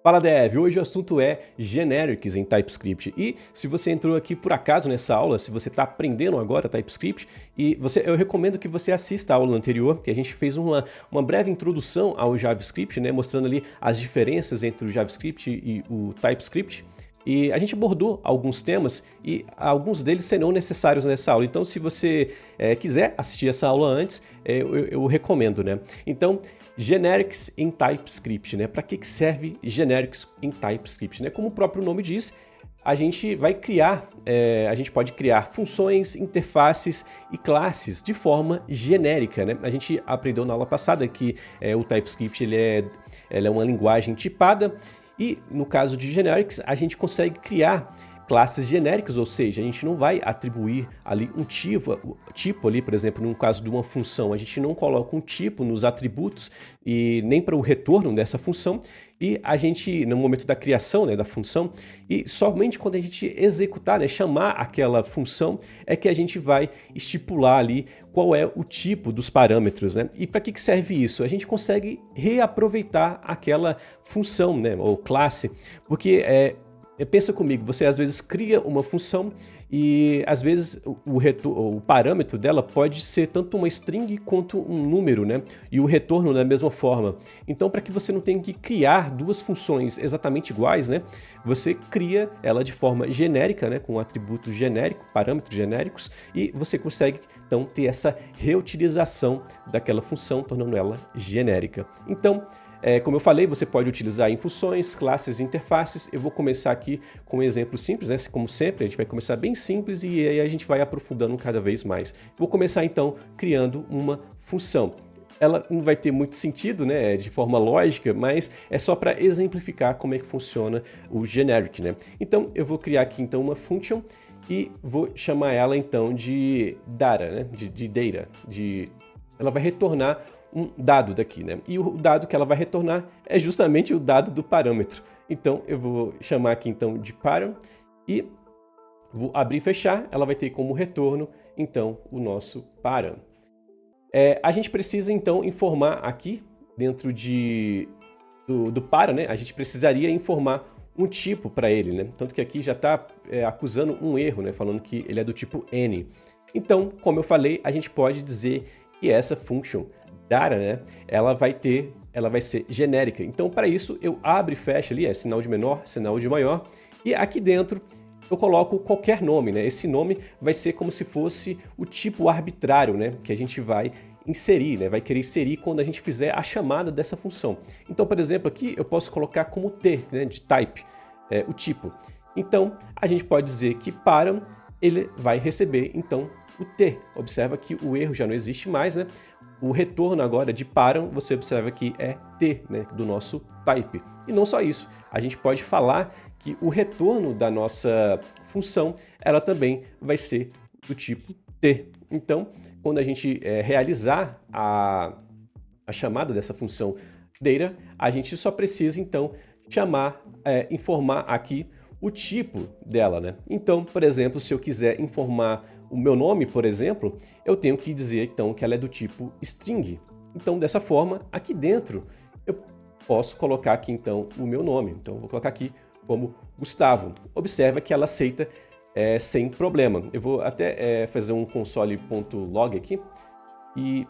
Fala Dev, hoje o assunto é generics em TypeScript e se você entrou aqui por acaso nessa aula, se você está aprendendo agora TypeScript, eu recomendo que você assista a aula anterior, que a gente fez uma breve introdução ao JavaScript, né, mostrando ali as diferenças entre o JavaScript e o TypeScript. E a gente abordou alguns temas e alguns deles serão necessários nessa aula. Então, se você quiser assistir essa aula antes, eu recomendo, né? Então, generics em TypeScript, né? Para que serve generics em TypeScript, né? Como o próprio nome diz, a gente vai criar, a gente pode criar funções, interfaces e classes de forma genérica, né? A gente aprendeu na aula passada que o TypeScript ele é uma linguagem tipada. E no caso de generics, a gente consegue criar classes genéricas, ou seja, a gente não vai atribuir ali um tipo ali, por exemplo, no caso de uma função, a gente não coloca um tipo nos atributos e nem para o retorno dessa função, e a gente, no momento da criação, né, da função, e somente quando a gente executar, né, chamar aquela função, é que a gente vai estipular ali qual é o tipo dos parâmetros, né? E para que serve isso? A gente consegue reaproveitar aquela função, né, ou classe, porque pensa comigo, você às vezes cria uma função e às vezes o parâmetro dela pode ser tanto uma string quanto um número, né? E o retorno da mesma forma. Então, para que você não tenha que criar duas funções exatamente iguais, né? Você cria ela de forma genérica, né? Com atributos genéricos, parâmetros genéricos, e você consegue então ter essa reutilização daquela função, tornando ela genérica. Então, como eu falei, você pode utilizar em funções, classes e interfaces. Eu vou começar aqui com um exemplo simples, né? Como sempre, a gente vai começar bem simples e aí a gente vai aprofundando cada vez mais. Vou começar então criando uma função. Ela não vai ter muito sentido, né, de forma lógica, mas é só para exemplificar como é que funciona o generic, né? Então, eu vou criar aqui então uma function e vou chamar ela então de data, né? De data. Ela vai retornar um dado daqui, né? E o dado que ela vai retornar é justamente o dado do parâmetro. Então, eu vou chamar aqui então de param e vou abrir e fechar. Ela vai ter como retorno, então, o nosso param. A gente precisa, então, informar aqui, dentro do param, né? A gente precisaria informar um tipo para ele, né? Tanto que aqui já está acusando um erro, né? Falando que ele é do tipo N. Então, como eu falei, a gente pode dizer que essa function data, né, ela vai ser genérica. Então, para isso, eu abro e fecho ali, sinal de menor, sinal de maior, e aqui dentro eu coloco qualquer nome, né? Esse nome vai ser como se fosse o tipo arbitrário, né, que a gente vai inserir, né, vai querer inserir quando a gente fizer a chamada dessa função. Então, por exemplo, aqui eu posso colocar como T, né, de type, o tipo. Então, a gente pode dizer que param, ele vai receber, então, o T. Observa que o erro já não existe mais, né? O retorno agora de param, você observa que é T, né, do nosso type. E não só isso, a gente pode falar que o retorno da nossa função, ela também vai ser do tipo T. Então, quando a gente realizar a chamada dessa função data, a gente só precisa, então, informar aqui o tipo dela, né? Então, por exemplo, se eu quiser informar o meu nome, por exemplo, eu tenho que dizer, então, que ela é do tipo string. Então, dessa forma, aqui dentro, eu posso colocar aqui, então, o meu nome. Então, eu vou colocar aqui como Gustavo. Observa que ela aceita sem problema. Eu vou até fazer um console.log aqui. E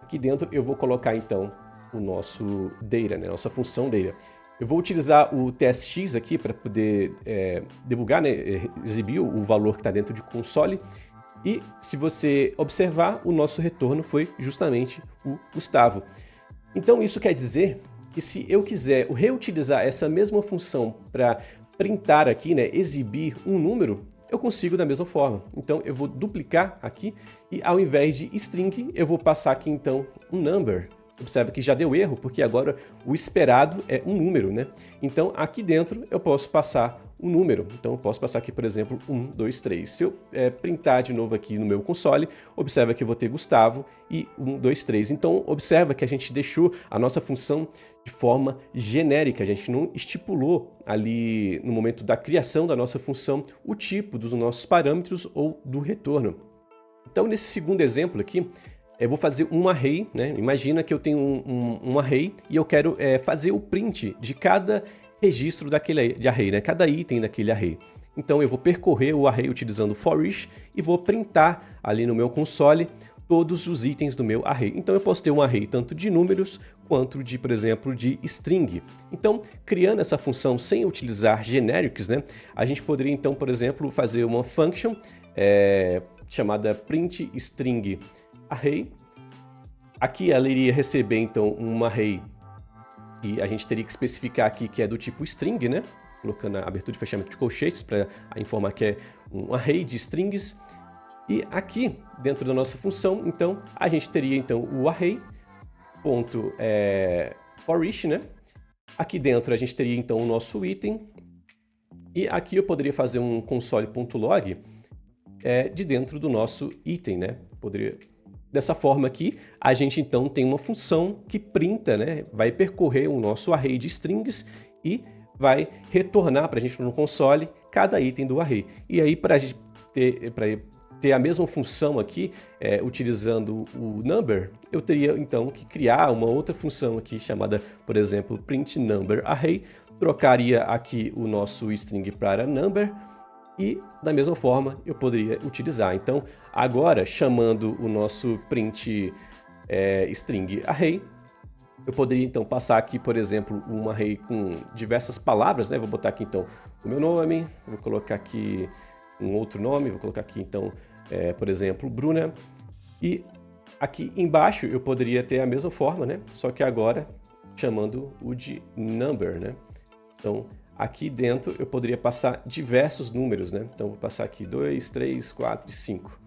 aqui dentro eu vou colocar, então, o nosso data, né? Nossa função data. Eu vou utilizar o TSX aqui para poder debugar, né, exibir o valor que está dentro de console. E se você observar, o nosso retorno foi justamente o Gustavo. Então isso quer dizer que se eu quiser reutilizar essa mesma função para printar aqui, né, exibir um número, eu consigo da mesma forma. Então eu vou duplicar aqui e ao invés de string, eu vou passar aqui então um number. Observa que já deu erro, porque agora o esperado é um número, né? Então, aqui dentro eu posso passar um número. Então, eu posso passar aqui, por exemplo, 1, 2, 3. Se eu printar de novo aqui no meu console, observa que eu vou ter Gustavo e 1, 2, 3. Então, observa que a gente deixou a nossa função de forma genérica. A gente não estipulou ali, no momento da criação da nossa função, o tipo dos nossos parâmetros ou do retorno. Então, nesse segundo exemplo aqui, eu vou fazer um array, né? Imagina que eu tenho um array e eu quero fazer o print de cada registro daquele array, né? Cada item daquele array. Então eu vou percorrer o array utilizando for each e vou printar ali no meu console todos os itens do meu array. Então eu posso ter um array tanto de números quanto de, por exemplo, de string. Então, criando essa função sem utilizar generics, né, a gente poderia então, por exemplo, fazer uma function chamada print string array. Aqui ela iria receber então um array e a gente teria que especificar aqui que é do tipo string, né? Colocando a abertura e fechamento de colchetes para informar que é um array de strings. E aqui, dentro da nossa função, então, a gente teria então o array, ponto, for each, né? Aqui dentro a gente teria então o nosso item. E aqui eu poderia fazer um console.log de dentro do nosso item, né? Dessa forma aqui, a gente então tem uma função que printa, né? Vai percorrer o nosso array de strings e vai retornar para a gente no console cada item do array. E aí, para a gente ter a mesma função aqui, utilizando o number, eu teria então que criar uma outra função aqui chamada, por exemplo, print number array, trocaria aqui o nosso string para number e da mesma forma eu poderia utilizar. Então agora, chamando o nosso print string array, eu poderia então passar aqui, por exemplo, um array com diversas palavras, né? Vou botar aqui então o meu nome, vou colocar aqui um outro nome, vou colocar aqui então, por exemplo, Bruna. E aqui embaixo eu poderia ter a mesma forma, né? Só que agora chamando o de number, né? Então aqui dentro eu poderia passar diversos números, né? Então vou passar aqui 2, 3, 4 e 5.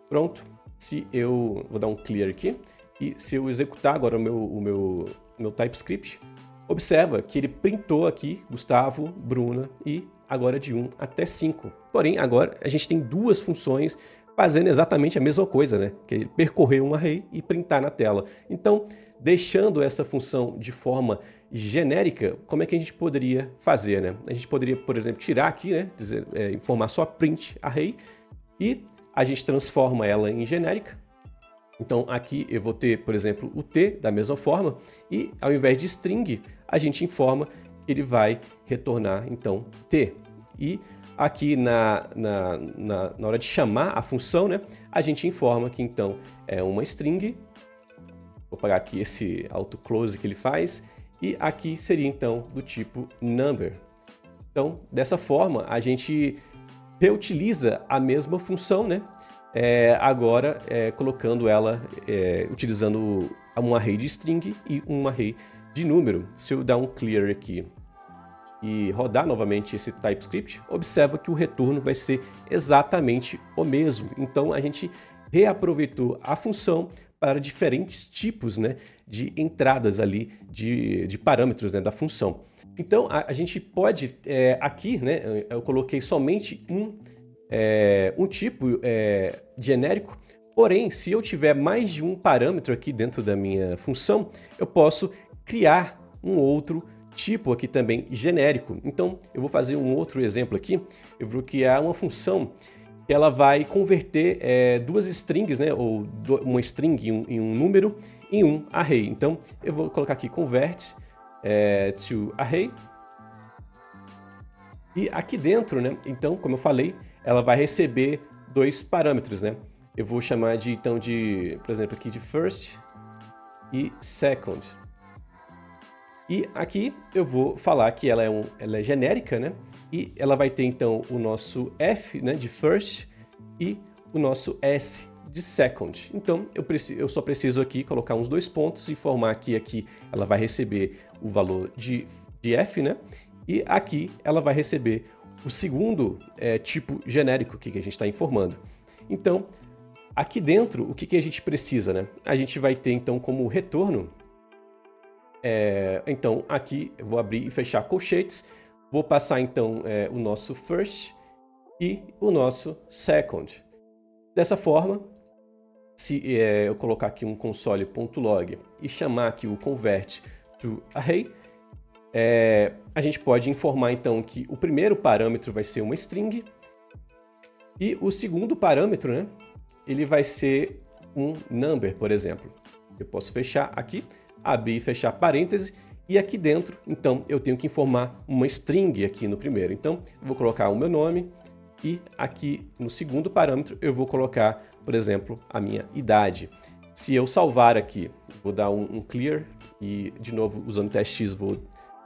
Pronto. Se eu vou dar um clear aqui. E se eu executar agora o meu TypeScript, observa que ele printou aqui Gustavo, Bruna e agora de 1 até 5. Porém, agora a gente tem duas funções fazendo exatamente a mesma coisa, né? Que é percorrer um array e printar na tela. Então, deixando essa função de forma genérica, como é que a gente poderia fazer, né? A gente poderia, por exemplo, tirar aqui, né? Informar só print array e a gente transforma ela em genérica. Então aqui eu vou ter, por exemplo, o T da mesma forma e ao invés de string, a gente informa que ele vai retornar então T. E aqui na hora de chamar a função, né, a gente informa que então é uma string. Vou apagar aqui esse auto-close que ele faz. E aqui seria então do tipo number. Então dessa forma a gente reutiliza a mesma função, né? Agora colocando ela, utilizando um array de string e um array de número. Se eu dar um clear aqui e rodar novamente esse TypeScript, observa que o retorno vai ser exatamente o mesmo. Então a gente reaproveitou a função para diferentes tipos, né, de entradas ali, de parâmetros, né, da função. Então a gente pode, aqui, né, eu coloquei somente um tipo genérico, porém, se eu tiver mais de um parâmetro aqui dentro da minha função, eu posso criar um outro tipo aqui também genérico. Então, eu vou fazer um outro exemplo aqui. Eu vou criar uma função que ela vai converter duas strings, né, ou uma string em um número, em um array. Então, eu vou colocar aqui convert to array. E aqui dentro, né, então, como eu falei, ela vai receber dois parâmetros, né? Eu vou chamar então por exemplo, aqui de first e second. E aqui eu vou falar que ela é genérica, né? E ela vai ter então o nosso F, né, de first e o nosso S de second. Então eu só preciso aqui colocar uns dois pontos e informar que aqui ela vai receber o valor de F, né? E aqui ela vai receber o segundo tipo genérico que a gente está informando. Então, aqui dentro, o que a gente precisa, né? A gente vai ter, então, como retorno... então, aqui, eu vou abrir e fechar colchetes. Vou passar, então, o nosso first e o nosso second. Dessa forma, se eu colocar aqui um console.log e chamar aqui o convert to array, a gente pode informar então que o primeiro parâmetro vai ser uma string e o segundo parâmetro, né, ele vai ser um number, por exemplo. Eu posso fechar aqui, abrir e fechar parênteses E aqui dentro, então, eu tenho que informar uma string aqui no primeiro. Então, eu vou colocar o meu nome e aqui no segundo parâmetro eu vou colocar, por exemplo, a minha idade. Se eu salvar aqui, vou dar um clear e, de novo, usando o teste X, vou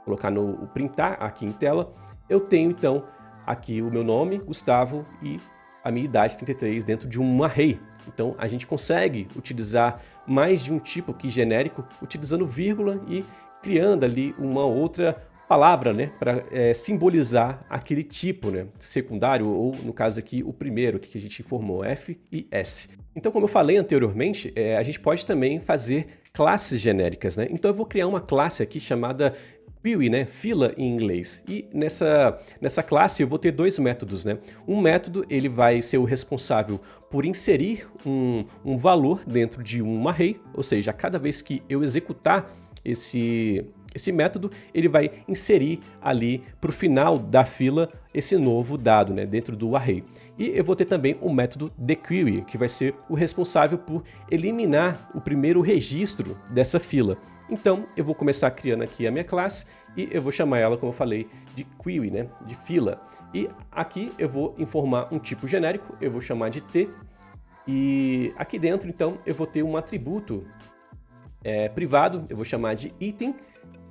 colocar no printar aqui em tela. Eu tenho, então, aqui o meu nome, Gustavo, e a minha idade, 33, dentro de um array. Então, a gente consegue utilizar mais de um tipo aqui genérico, utilizando vírgula e criando ali uma outra palavra, né, para simbolizar aquele tipo, né, secundário, ou no caso aqui o primeiro que a gente informou, F e S. Então, como eu falei anteriormente, a gente pode também fazer classes genéricas, né? Então eu vou criar uma classe aqui chamada query, né, fila em inglês. E nessa classe eu vou ter dois métodos, né? Um método ele vai ser o responsável por inserir um valor dentro de um array, ou seja, cada vez que eu executar esse método, ele vai inserir ali para o final da fila esse novo dado, né, dentro do array. E eu vou ter também o método dequery, que vai ser o responsável por eliminar o primeiro registro dessa fila. Então, eu vou começar criando aqui a minha classe e eu vou chamar ela, como eu falei, de query, né, de fila. E aqui eu vou informar um tipo genérico, eu vou chamar de T. E aqui dentro, então, eu vou ter um atributo privado, eu vou chamar de item.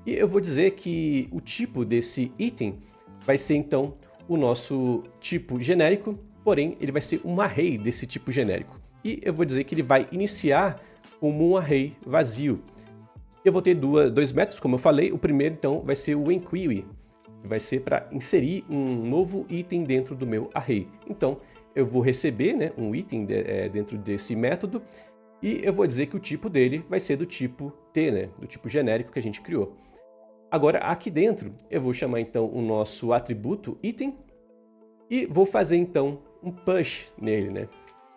E eu vou dizer que o tipo desse item vai ser, então, o nosso tipo genérico, porém, ele vai ser um array desse tipo genérico. E eu vou dizer que ele vai iniciar como um array vazio. Eu vou ter dois métodos, como eu falei. O primeiro, então, vai ser o enquery, que vai ser para inserir um novo item dentro do meu array. Então, eu vou receber, né, um item dentro desse método e eu vou dizer que o tipo dele vai ser do tipo T, né, do tipo genérico que a gente criou. Agora, aqui dentro, eu vou chamar, então, o nosso atributo item e vou fazer, então, um push nele, né,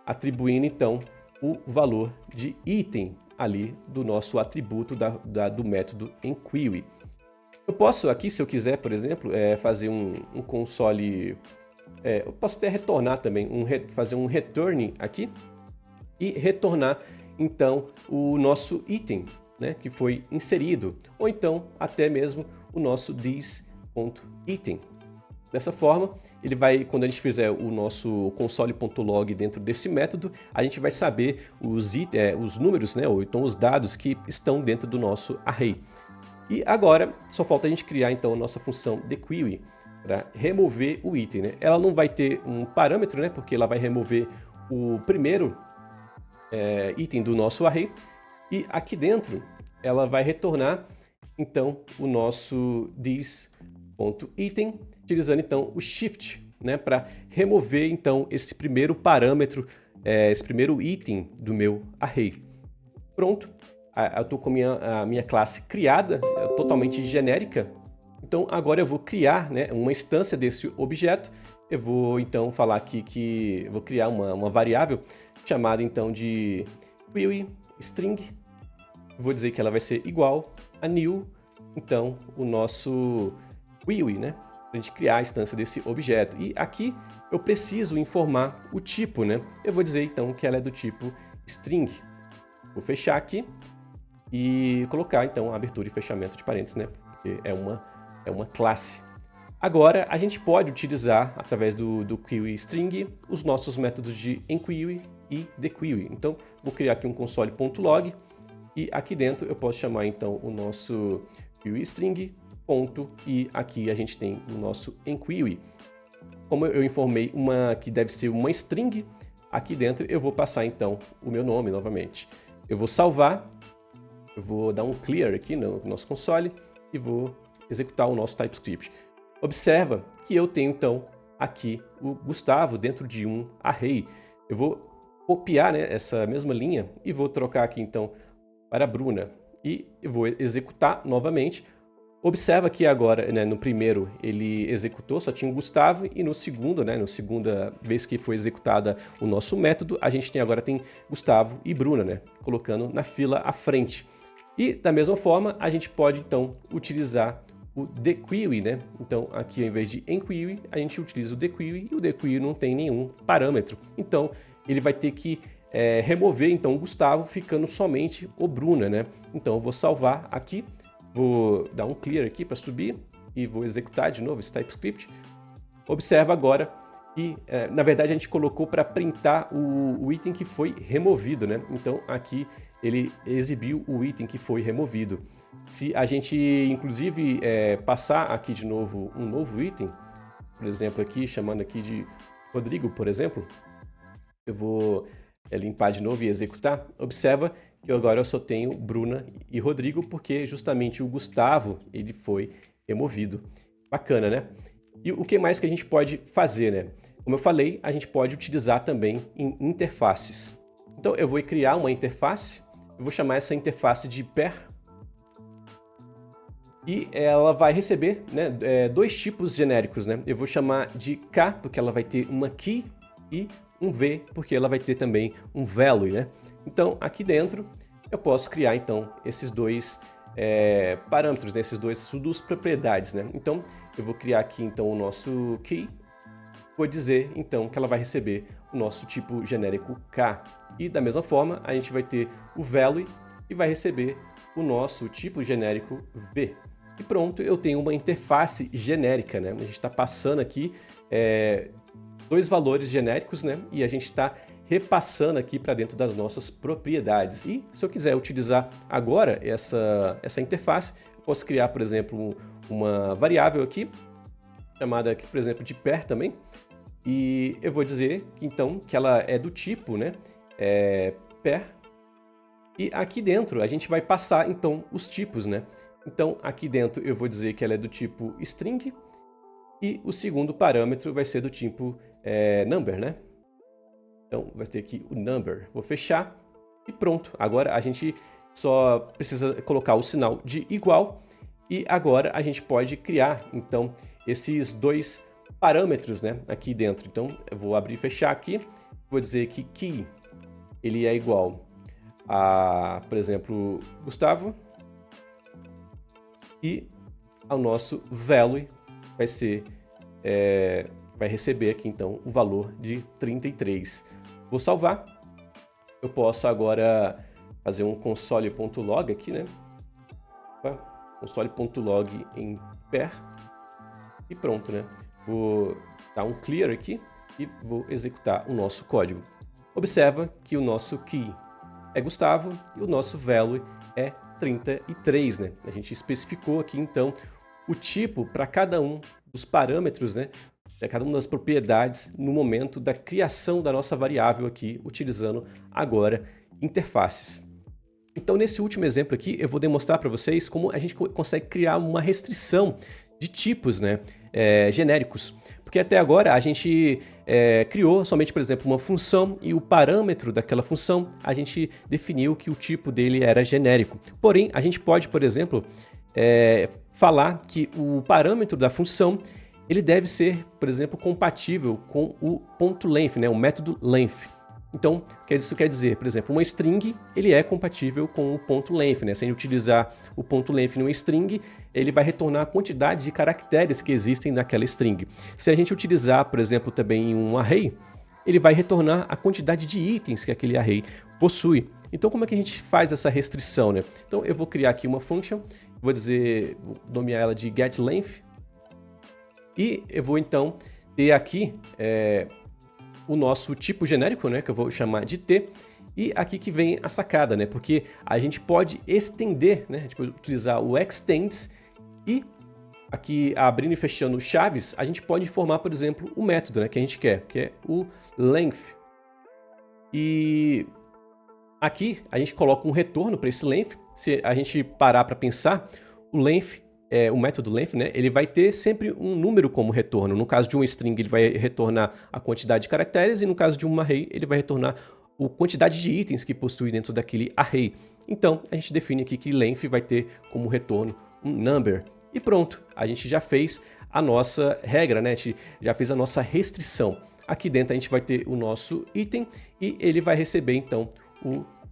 atribuindo, então, o valor de item ali do nosso atributo do método enquery. Eu posso aqui, se eu quiser, por exemplo, fazer um console, eu posso até retornar também, fazer um return aqui e retornar então o nosso item, né, que foi inserido, ou então até mesmo o nosso this.item. Dessa forma, ele vai, quando a gente fizer o nosso console.log dentro desse método, a gente vai saber os números, né, ou então os dados que estão dentro do nosso array. E agora, só falta a gente criar então a nossa função dequery para remover o item, né? Ela não vai ter um parâmetro, né, porque ela vai remover o primeiro item do nosso array. E aqui dentro, ela vai retornar então o nosso this.item, utilizando então o shift, né, para remover então esse primeiro parâmetro, esse primeiro item do meu array. Pronto, eu estou com a minha classe criada, totalmente genérica. Então agora eu vou criar, né, uma instância desse objeto. Eu vou então falar aqui que vou criar uma variável chamada então de query string. Vou dizer que ela vai ser igual a new, então o nosso query, né, para a gente criar a instância desse objeto. E aqui eu preciso informar o tipo, né? Eu vou dizer então que ela é do tipo string. Vou fechar aqui e colocar então abertura e fechamento de parênteses, né? Porque é uma classe. Agora a gente pode utilizar através do query string os nossos métodos de enquery e dequery. Então vou criar aqui um console.log e aqui dentro eu posso chamar então o nosso query string ponto, e aqui a gente tem o nosso enquery. Como eu informei que deve ser uma string, aqui dentro eu vou passar então o meu nome novamente. Eu vou salvar, eu vou dar um clear aqui no nosso console e vou executar o nosso TypeScript. Observa que eu tenho então aqui o Gustavo dentro de um array. Eu vou copiar, né, essa mesma linha e vou trocar aqui então para a Bruna. E eu vou executar novamente. Observa que agora, né, no primeiro ele executou, só tinha o Gustavo, e no segundo, né, na segunda vez que foi executada o nosso método, a gente agora tem Gustavo e Bruna, né, colocando na fila à frente. E da mesma forma, a gente pode então utilizar o dequery, né? Então aqui ao invés de enquery, a gente utiliza o dequery, e o dequery não tem nenhum parâmetro. Então ele vai ter que remover então o Gustavo, ficando somente o Bruna, né? Então eu vou salvar aqui. Vou dar um clear aqui para subir e vou executar de novo esse TypeScript. Observa agora que, na verdade, a gente colocou para printar o item que foi removido, né? Então, aqui ele exibiu o item que foi removido. Se a gente, inclusive, passar aqui de novo um novo item, por exemplo, aqui, chamando aqui de Rodrigo, por exemplo, eu vou limpar de novo e executar. Observa que agora eu só tenho Bruna e Rodrigo, porque justamente o Gustavo ele foi removido. Bacana, né? E o que mais que a gente pode fazer, né? Como eu falei, a gente pode utilizar também em interfaces. Então eu vou criar uma interface, eu vou chamar essa interface de pair, e ela vai receber, né, dois tipos genéricos, né? Eu vou chamar de K, porque ela vai ter uma key, e um V, porque ela vai ter também um value, né? Então aqui dentro eu posso criar então esses dois parâmetros, né? Esses duas propriedades, né? Então eu vou criar aqui então o nosso key, vou dizer então que ela vai receber o nosso tipo genérico K, e da mesma forma a gente vai ter o value e vai receber o nosso tipo genérico V. E pronto, eu tenho uma interface genérica, né? A gente está passando aqui dois valores genéricos, né? E a gente está repassando aqui para dentro das nossas propriedades. E se eu quiser utilizar agora essa interface, eu posso criar, por exemplo, uma variável aqui, chamada aqui, por exemplo, de pair também. E eu vou dizer, então, que ela é do tipo, né? Pair. E aqui dentro a gente vai passar, então, os tipos, né? Então, aqui dentro eu vou dizer que ela é do tipo string, e o segundo parâmetro vai ser do tipo number, né? Então, vai ter aqui o number. Vou fechar e pronto. Agora a gente só precisa colocar o sinal de igual, e agora a gente pode criar, então, esses dois parâmetros, né, aqui dentro. Então, eu vou abrir e fechar aqui. Vou dizer que key, ele é igual a, por exemplo, Gustavo, e ao nosso value vai ser, vai receber aqui então o valor de 33. Vou salvar. Eu posso agora fazer um console.log aqui, né? Console.log em pair. E pronto, né? Vou dar um clear aqui e vou executar o nosso código. Observa que o nosso key é Gustavo e o nosso value é 33, né? A gente especificou aqui, então, o tipo para cada um dos parâmetros, né? Para cada uma das propriedades no momento da criação da nossa variável aqui, utilizando agora interfaces. Então, nesse último exemplo aqui, eu vou demonstrar para vocês como a gente consegue criar uma restrição de tipos, né, genéricos. Porque até agora a gente criou somente, por exemplo, uma função, e o parâmetro daquela função a gente definiu que o tipo dele era genérico. Porém, a gente pode, por exemplo, falar que o parâmetro da função ele deve ser, por exemplo, compatível com o .length, né, o método length. Então, isso quer dizer, por exemplo, uma string ele é compatível com o .length, né? Se a gente utilizar o .length numa string, ele vai retornar a quantidade de caracteres que existem naquela string. Se a gente utilizar, por exemplo, também um array, ele vai retornar a quantidade de itens que aquele array possui. Então, como é que a gente faz essa restrição, né? Então, eu vou criar aqui uma function, vou nomear ela de getLength, e eu vou então ter aqui o nosso tipo genérico, né, que eu vou chamar de T, e aqui que vem a sacada, né, porque a gente pode estender, né, a gente pode utilizar o extends, e aqui abrindo e fechando chaves, a gente pode formar, por exemplo, o método, né, que a gente quer, que é o length. E aqui a gente coloca um retorno para esse length. Se a gente parar para pensar, o length, o método length, né, ele vai ter sempre um número como retorno. No caso de uma string, ele vai retornar a quantidade de caracteres, e no caso de um array, ele vai retornar a quantidade de itens que possui dentro daquele array. Então, a gente define aqui que length vai ter como retorno um number. E pronto, a gente já fez a nossa regra, né? A gente já fez a nossa restrição. Aqui dentro a gente vai ter o nosso item, e ele vai receber, então,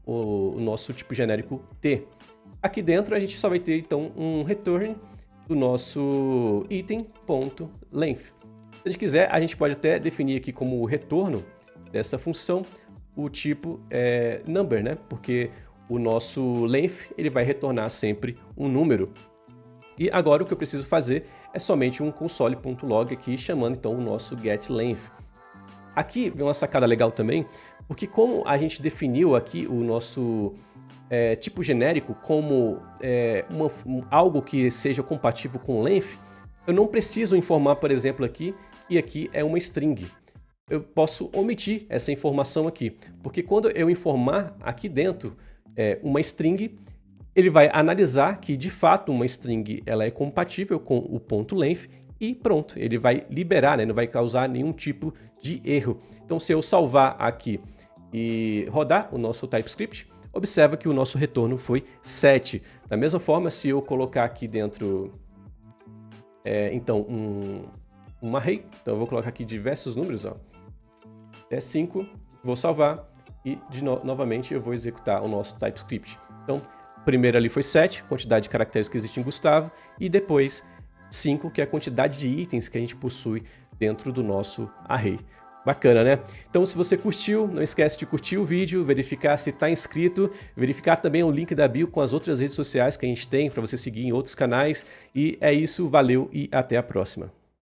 o nosso tipo genérico T. Aqui dentro a gente só vai ter, então, um return do nosso item.length. Se a gente quiser, a gente pode até definir aqui como retorno dessa função o tipo number, né? Porque o nosso length ele vai retornar sempre um número. E agora o que eu preciso fazer é somente um console.log aqui, chamando então o nosso getLength. Aqui vem uma sacada legal também, porque como a gente definiu aqui o nosso tipo genérico como algo que seja compatível com length, eu não preciso informar, por exemplo, aqui que aqui é uma string. Eu posso omitir essa informação aqui, porque quando eu informar aqui dentro uma string, ele vai analisar que de fato uma string ela é compatível com o ponto length e pronto, ele vai liberar, né? Não vai causar nenhum tipo de erro. Então se eu salvar aqui e rodar o nosso TypeScript, observa que o nosso retorno foi 7. Da mesma forma, se eu colocar aqui dentro então um array, então eu vou colocar aqui diversos números, ó. 5, vou salvar e novamente eu vou executar o nosso TypeScript. Então, primeiro ali foi 7, quantidade de caracteres que existe em Gustavo, e depois 5, que é a quantidade de itens que a gente possui dentro do nosso array. Bacana, né? Então, se você curtiu, não esquece de curtir o vídeo, verificar se está inscrito, verificar também o link da bio com as outras redes sociais que a gente tem para você seguir em outros canais. E é isso, valeu e até a próxima.